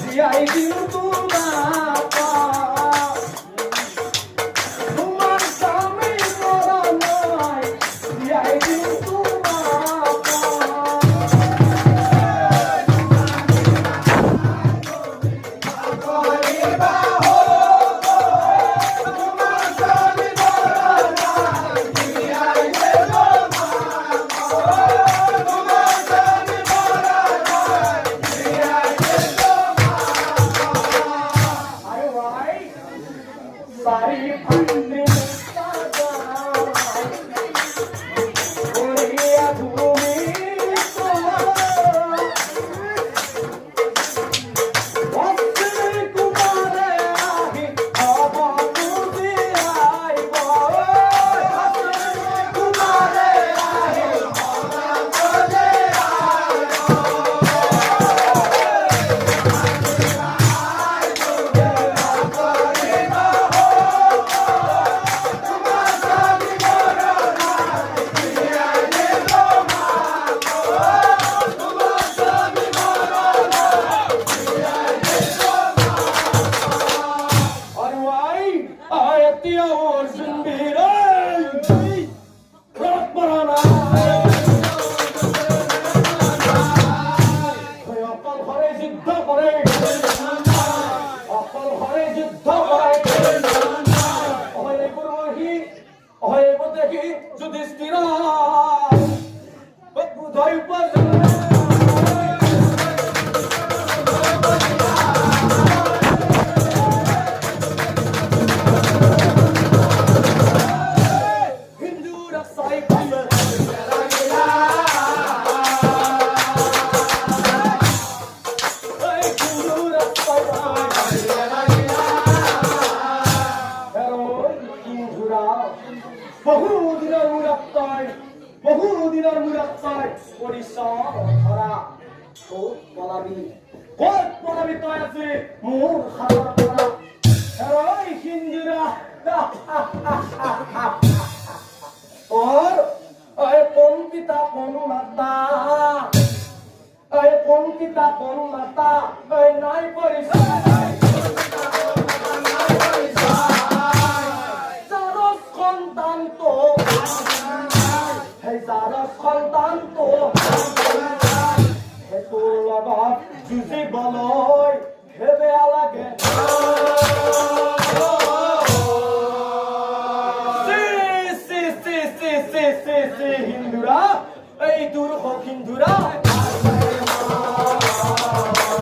জিয়াই দিল তোমাকে তোমার স্বামী মরা নাই জিয়াই দিল তোমাকে Bari pandre Oriya dhumi Vasne kumare ahi Aba mudhi aibo Vasne kumare ahi Aba mudhi বহুদিনের মুরাক্তার পরিশ্রম ধরা কোট পলাবি তয় আছে মোর হাতর করা হেরই হিন্দুরা ওর ওই পঙ্কিতা পন্নাতা ওই পঙ্কিতা পন্নাতা ওই নাই পরিশ্রম যুজি বলয় হেবে